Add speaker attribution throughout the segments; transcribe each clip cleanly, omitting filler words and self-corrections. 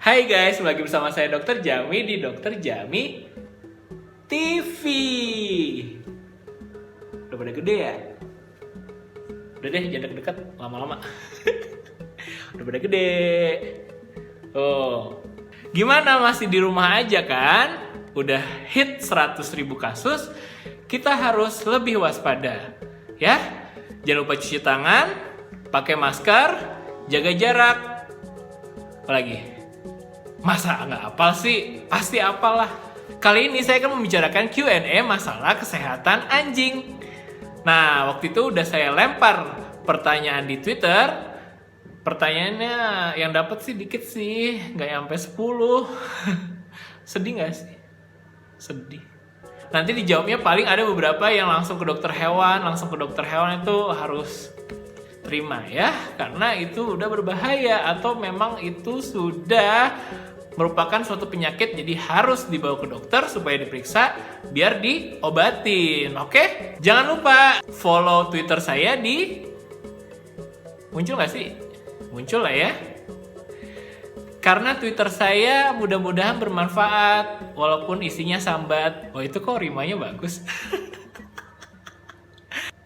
Speaker 1: Hai guys, lagi bersama saya Dr. Jami di Dr. Jami TV. Udah pada gede ya? Udah deh, jangan deket-deket lama-lama. Udah pada gede. Oh, gimana masih di rumah aja kan? Udah hit 100.000 kasus, kita harus lebih waspada. Ya, jangan lupa cuci tangan, pakai masker, jaga jarak. Apalagi? Masa nggak hafal sih? Pasti hafal lah. Kali ini saya akan membicarakan Q&A masalah kesehatan anjing. Nah, waktu itu udah saya lempar pertanyaan di Twitter. Pertanyaannya yang dapat sih dikit sih, nggak nyampe 10. Sedih nggak sih? Sedih. Nanti dijawabnya paling ada beberapa yang langsung ke dokter hewan. Langsung ke dokter hewan itu harus terima ya, karena itu udah berbahaya atau memang itu sudah merupakan suatu penyakit, jadi harus dibawa ke dokter supaya diperiksa biar diobatin. Oke? Jangan lupa follow Twitter saya di muncul nggak sih? Muncul lah ya. Karena Twitter saya mudah-mudahan bermanfaat walaupun isinya sambat. Oh, itu kok rimanya bagus.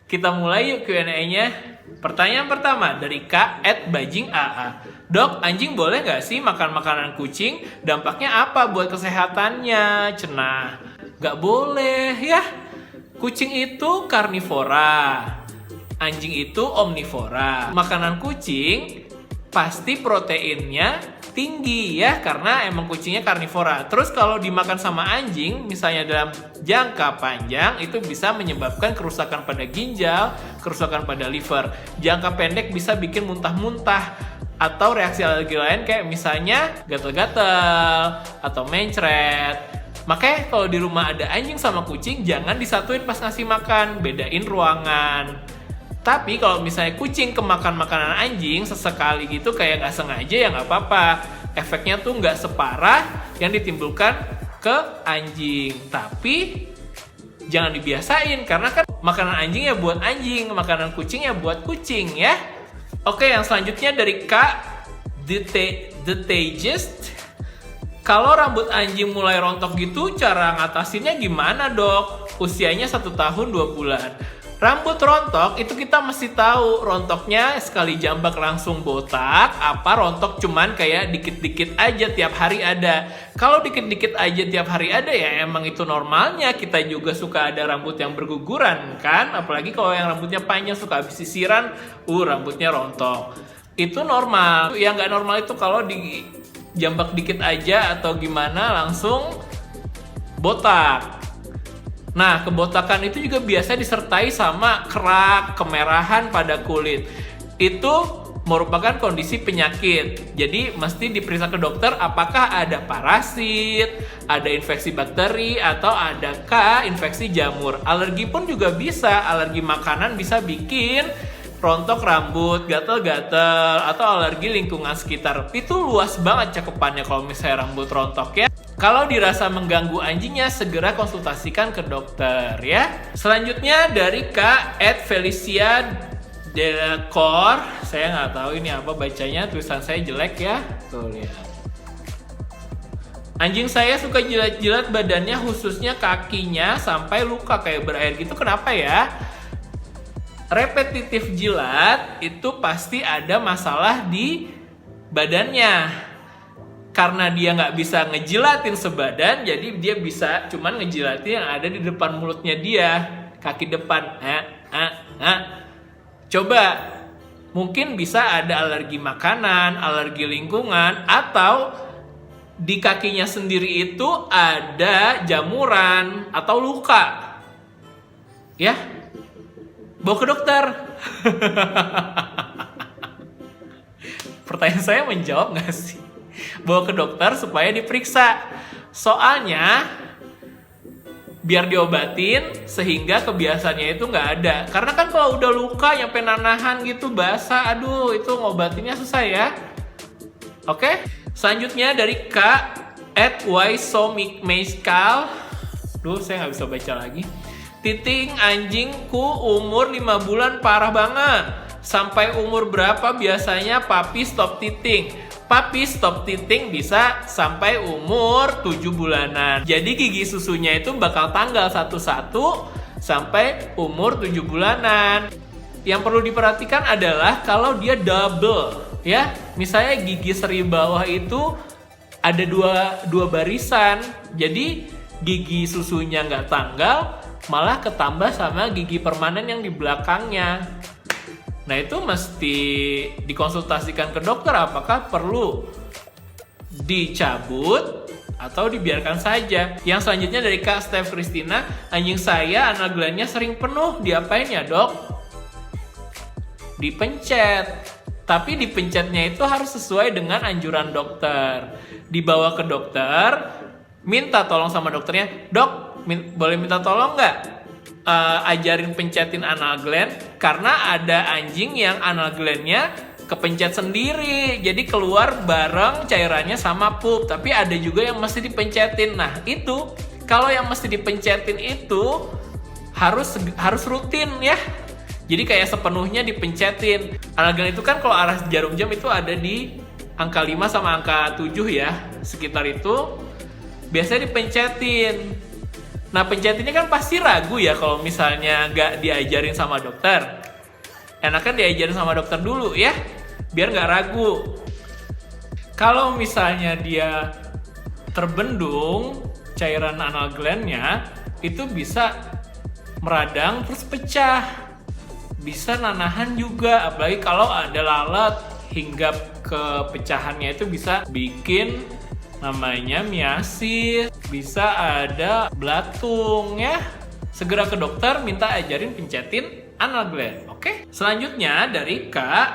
Speaker 1: Kita mulai yuk Q&A-nya. Pertanyaan pertama dari K@bajingAA. Dok, anjing boleh nggak sih makan makanan kucing? Dampaknya apa buat kesehatannya? Cenah. Nggak boleh ya. Kucing itu karnivora. Anjing itu omnivora. Makanan kucing pasti proteinnya tinggi ya, karena emang kucingnya karnivora. Terus kalau dimakan sama anjing, misalnya dalam jangka panjang, itu bisa menyebabkan kerusakan pada ginjal, kerusakan pada liver. Jangka pendek bisa bikin muntah-muntah atau reaksi alergi lain kayak misalnya gatal-gatal atau mencret. Makanya kalau di rumah ada anjing sama kucing, jangan disatuin pas ngasih makan, bedain ruangan. Tapi kalau misalnya kucing kemakan makanan anjing sesekali gitu kayak nggak sengaja ya nggak apa-apa. Efeknya tuh nggak separah yang ditimbulkan ke anjing. Tapi jangan dibiasain karena kan makanan anjing ya buat anjing, makanan kucing ya buat kucing ya. Oke, yang selanjutnya dari The Tagest. Kalau rambut anjing mulai rontok gitu, cara ngatasinnya gimana dok? Usianya 1 tahun 2 bulan. Rambut rontok itu kita mesti tahu rontoknya sekali jambak langsung botak, apa rontok cuman kayak dikit-dikit aja tiap hari ada. Kalau dikit-dikit aja tiap hari ada ya emang itu normalnya. Kita juga suka ada rambut yang berguguran kan, apalagi kalau yang rambutnya panjang suka habis sisiran, rambutnya rontok. Itu normal. Yang nggak normal itu kalau di jambak dikit aja atau gimana langsung botak. Nah, kebotakan itu juga biasa disertai sama kerak, kemerahan pada kulit. Itu merupakan kondisi penyakit. Jadi, mesti diperiksa ke dokter apakah ada parasit, ada infeksi bakteri, atau adakah infeksi jamur. Alergi pun juga bisa. Alergi makanan bisa bikin rontok rambut, gatal-gatal, atau alergi lingkungan sekitar. Itu luas banget cakupannya kalau misalnya rambut rontok ya. Kalau dirasa mengganggu anjingnya, segera konsultasikan ke dokter ya. Selanjutnya dari @Felicia Delacor. Saya nggak tahu ini apa bacanya, tulisan saya jelek ya. Tuh lihat. Anjing saya suka jilat-jilat badannya, khususnya kakinya sampai luka kayak berair gitu. Kenapa ya? Repetitif jilat itu pasti ada masalah di badannya. Karena dia nggak bisa ngejilatin sebadan, jadi dia bisa cuman ngejilatin yang ada di depan mulutnya dia, kaki depan. Coba, mungkin bisa ada alergi makanan, alergi lingkungan, atau di kakinya sendiri itu ada jamuran atau luka. Ya, bawa ke dokter. Pertanyaan saya menjawab nggak sih? Bawa ke dokter supaya diperiksa. Soalnya biar diobatin sehingga kebiasaannya itu nggak ada. Karena kan kalau udah luka nyampe nanahan gitu basah, aduh itu ngobatinnya susah ya. Oke, selanjutnya dari @ysomikmeiskal. Saya nggak bisa baca lagi. Titing anjingku umur 5 bulan parah banget. Sampai umur berapa biasanya papi stop titing? Puppy stop teething bisa sampai umur 7 bulanan. Jadi gigi susunya itu bakal tanggal 1/1 sampai umur 7 bulanan. Yang perlu diperhatikan adalah kalau dia double, ya. Misalnya gigi seri bawah itu ada dua barisan. Jadi gigi susunya nggak tanggal, malah ketambah sama gigi permanen yang di belakangnya. Nah, itu mesti dikonsultasikan ke dokter apakah perlu dicabut atau dibiarkan saja. Yang selanjutnya dari Kak Steph Christina, anjing saya anal glandnya sering penuh, diapain ya dok? Dipencet. Tapi dipencetnya itu harus sesuai dengan anjuran dokter. Dibawa ke dokter, minta tolong sama dokternya, dok, boleh minta tolong nggak? Ajarin pencetin anal gland, karena ada anjing yang anal glandnya kepencet sendiri, jadi keluar bareng cairannya sama pup. Tapi ada juga yang mesti dipencetin. Nah, itu kalau yang mesti dipencetin itu harus rutin ya. Jadi kayak sepenuhnya dipencetin. Anal gland itu kan kalau arah jarum jam itu ada di angka 5 sama angka 7 ya, sekitar itu biasanya dipencetin. Nah, pencetinnya kan pasti ragu ya kalau misalnya nggak diajarin sama dokter. Enakan diajarin sama dokter dulu ya, biar nggak ragu. Kalau misalnya dia terbendung cairan anal glandnya, itu bisa meradang terus pecah. Bisa nanahan juga, apalagi kalau ada lalat hingga ke pecahannya itu bisa bikin namanya miasis, bisa ada belatung ya. Segera ke dokter, minta ajarin pencetin anal gland. Oke? Selanjutnya dari Kak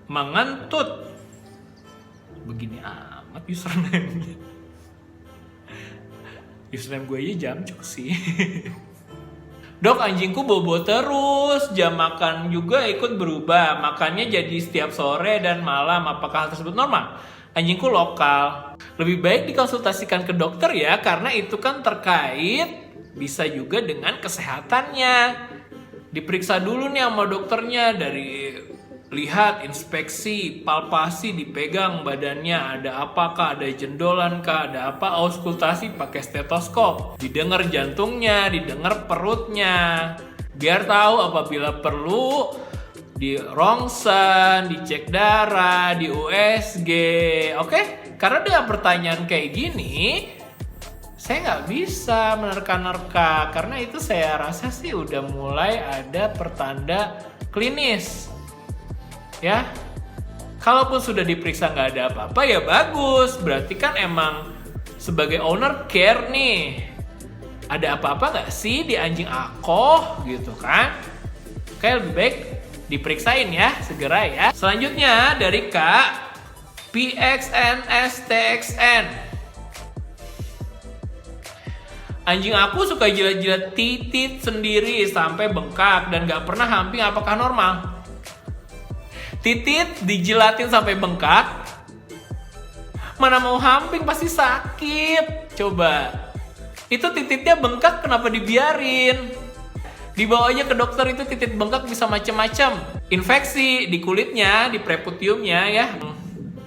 Speaker 1: Mengentut. Begini amat username-nya. Username gue aja Jamcuk sih. Dok, anjingku bobo terus, jam makan juga ikut berubah, makannya jadi setiap sore dan malam. Apakah hal tersebut normal? Anjingku lokal. Lebih baik dikonsultasikan ke dokter ya, karena itu kan terkait bisa juga dengan kesehatannya. Diperiksa dulu nih sama dokternya, dari lihat, inspeksi, palpasi, dipegang badannya, ada apakah, ada jendolan kah, ada apa, auskultasi pakai stetoskop, didengar jantungnya, didengar perutnya, biar tahu apabila perlu di rongsen, dicek darah, di USG, oke? Karena dengan pertanyaan kayak gini, saya nggak bisa menerka-nerka, karena itu saya rasa sih udah mulai ada pertanda klinis, ya. Kalaupun sudah diperiksa nggak ada apa-apa ya bagus, berarti kan emang sebagai owner care nih, ada apa-apa nggak sih di anjing aku gitu kan? Kayak lebih baik diperiksain ya, segera ya. Selanjutnya dari Kak PXNSTXN. Anjing aku suka jilat-jilat titit sendiri sampai bengkak dan gak pernah hamping, apakah normal? Titit dijilatin sampai bengkak, mana mau hamping, pasti sakit. Coba, itu tititnya bengkak kenapa dibiarin? Dibawa aja ke dokter, itu titit bengkak bisa macam-macam. Infeksi di kulitnya, di preputiumnya ya,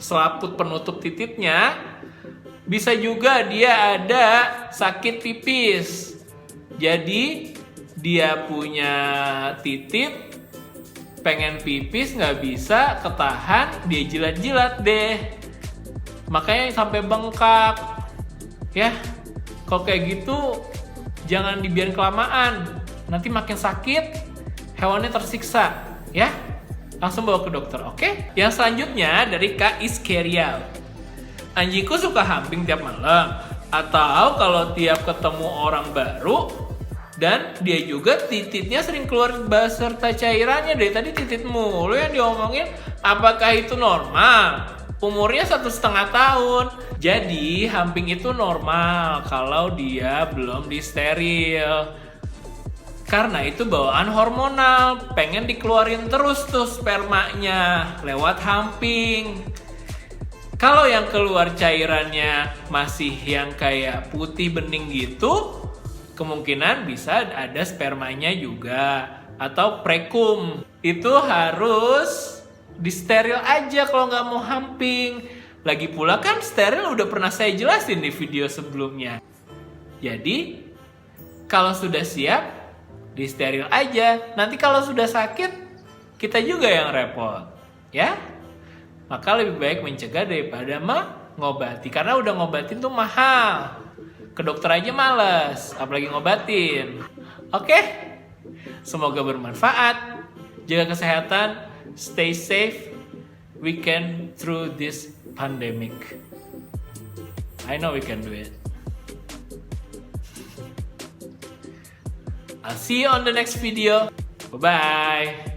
Speaker 1: selaput penutup tititnya. Bisa juga dia ada sakit pipis. Jadi dia punya titit, pengen pipis nggak bisa ketahan, dia jilat-jilat deh. Makanya sampai bengkak. Ya, kalau kayak gitu jangan dibiarin kelamaan. Nanti makin sakit, hewannya tersiksa, ya. Langsung bawa ke dokter, oke? Yang selanjutnya dari Kak Iskerial. Anjingku suka hamping tiap malam, atau kalau tiap ketemu orang baru, dan dia juga tititnya sering keluar beserta cairannya. Dari tadi titit mulu yang diomongin, apakah itu normal? Umurnya 1,5 tahun. Jadi hamping itu normal kalau dia belum disteril. Karena itu bawaan hormonal, pengen dikeluarin terus tuh spermanya lewat hamping. Kalau yang keluar cairannya masih yang kayak putih bening gitu, kemungkinan bisa ada spermanya juga. Atau prekum, itu harus disteril aja kalau nggak mau hamping. Lagi pula kan steril udah pernah saya jelasin di video sebelumnya. Jadi, kalau sudah siap, di steril aja. Nanti kalau sudah sakit, kita juga yang repot. Ya? Maka lebih baik mencegah daripada mengobati. Karena udah ngobatin tuh mahal. Ke dokter aja males, apalagi ngobatin. Oke? Semoga bermanfaat. Jaga kesehatan, stay safe. We can through this pandemic. I know we can do it. I'll see you on the next video. Bye-bye.